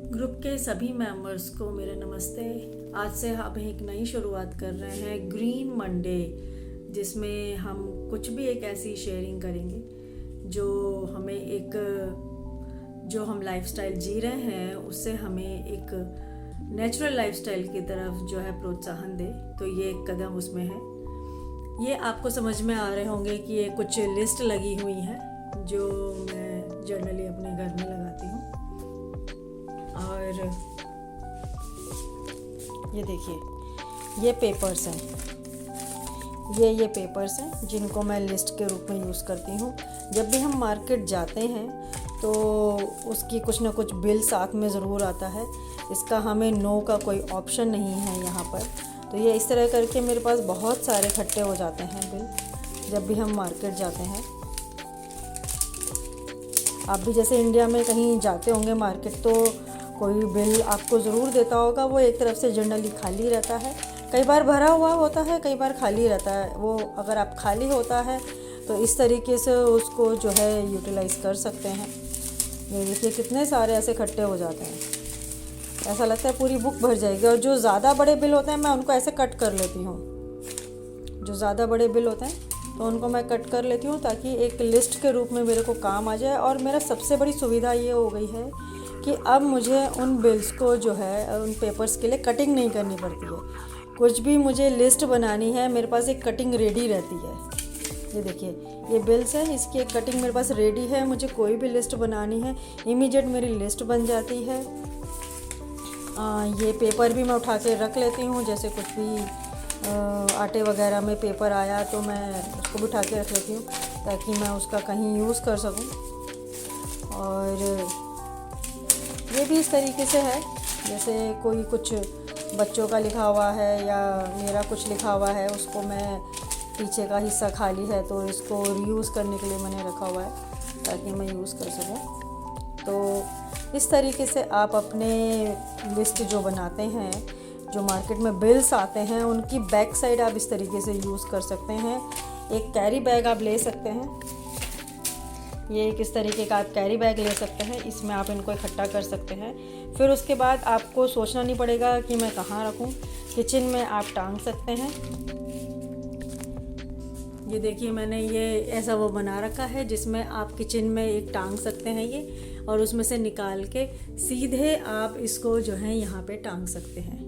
Group के सभी members को मेरा नमस्ते। आज से हम एक नई शुरुआत कर रहे हैं ग्रीन मंडे, जिसमें हम कुछ भी एक ऐसी शेयरिंग करेंगे जो हम लाइफस्टाइल जी रहे हैं उससे हमें एक नेचुरल लाइफस्टाइल की तरफ जो है प्रोत्साहन दे। तो ये एक कदम उसमें है। ये आपको समझ में आ रहे होंगे कि ये कुछ लिस्ट लगी हुई है जो मैं जनरली अपने घर में लगाती हूँ। और ये देखिए, ये पेपर्स हैं, ये पेपर्स हैं जिनको मैं लिस्ट के रूप में यूज़ करती हूँ। जब भी हम मार्केट जाते हैं तो उसकी कुछ ना कुछ बिल साथ में ज़रूर आता है। इसका हमें नो का कोई ऑप्शन नहीं है यहाँ पर। तो ये इस तरह करके मेरे पास बहुत सारे इकट्ठे हो जाते हैं बिल जब भी हम मार्केट जाते हैं। आप भी जैसे इंडिया में कहीं जाते होंगे मार्केट तो कोई बिल आपको ज़रूर देता होगा। वो एक तरफ से जनरली खाली रहता है, कई बार भरा हुआ होता है, कई बार खाली रहता है। वो अगर आप खाली होता है तो इस तरीके से उसको जो है यूटिलाइज़ कर सकते हैं। ये देखिए कितने सारे ऐसे इकट्ठे हो जाते हैं, ऐसा लगता है पूरी बुक भर जाएगी। और जो ज़्यादा बड़े बिल होते हैं मैं उनको ऐसे कट कर लेती हूँ। जो ज़्यादा बड़े बिल होते हैं तो उनको मैं कट कर लेती हूँ ताकि एक लिस्ट के रूप में मेरे को काम आ जाए। और मेरा सबसे बड़ी सुविधा ये हो गई है कि अब मुझे उन बिल्स को जो है उन पेपर्स के लिए कटिंग नहीं करनी पड़ती है। कुछ भी मुझे लिस्ट बनानी है मेरे पास एक कटिंग रेडी रहती है। ये देखिए, ये बिल्स है, इसकी एक कटिंग मेरे पास रेडी है। मुझे कोई भी लिस्ट बनानी है इमीडिएट मेरी लिस्ट बन जाती है। ये पेपर भी मैं उठा के रख लेती हूँ, जैसे कुछ भी आटे वगैरह में पेपर आया तो मैं उसको भी उठा के रख लेती हूँ ताकि मैं उसका कहीं यूज़ कर सकूँ। और ये भी इस तरीके से है, जैसे कोई कुछ बच्चों का लिखा हुआ है या मेरा कुछ लिखा हुआ है, उसको मैं पीछे का हिस्सा खाली है तो इसको रीयूज़ करने के लिए मैंने रखा हुआ है ताकि मैं यूज़ कर सकूँ। तो इस तरीके से आप अपने लिस्ट जो बनाते हैं, जो मार्केट में बिल्स आते हैं, उनकी बैक साइड आप इस तरीके से यूज़ कर सकते हैं। एक कैरी बैग आप ले सकते हैं, ये एक इस तरीके का आप कैरी बैग ले सकते हैं। इसमें आप इनको इकट्ठा कर सकते हैं। फिर उसके बाद आपको सोचना नहीं पड़ेगा कि मैं कहाँ रखूँ। किचन में आप टांग सकते हैं। ये देखिए, मैंने ये ऐसा वो बना रखा है जिसमें आप किचन में एक टांग सकते हैं ये, और उसमें से निकाल के सीधे आप इसको जो है यहाँ पे टांग सकते हैं।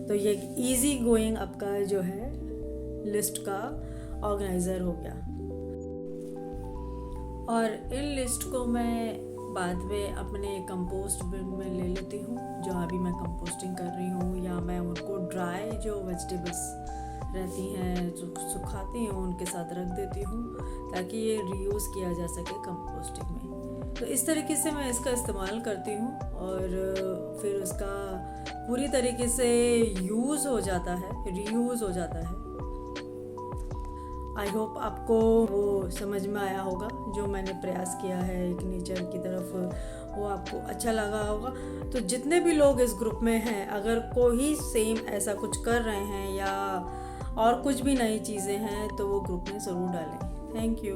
तो ये इजी गोइंग आपका जो है लिस्ट का ऑर्गेनाइज़र हो गया। और इन लिस्ट को मैं बाद में अपने कंपोस्ट बिन में ले लेती हूँ, जो अभी मैं कंपोस्टिंग कर रही हूँ, या मैं उनको ड्राई जो वेजिटेबल्स रहती हैं जो सुखाती हूँ उनके साथ रख देती हूँ ताकि ये रीयूज़ किया जा सके कंपोस्टिंग में। तो इस तरीके से मैं इसका इस्तेमाल करती हूँ और फिर उसका पूरी तरीके से यूज़ हो जाता है, रीयूज़ हो जाता है। आई होप आपको वो समझ में आया होगा जो मैंने प्रयास किया है एक नेचर की तरफ, वो आपको अच्छा लगा होगा। तो जितने भी लोग इस ग्रुप में हैं, अगर कोई सेम ऐसा कुछ कर रहे हैं या और कुछ भी नई चीज़ें हैं तो वो ग्रुप में ज़रूर डालें। Thank you.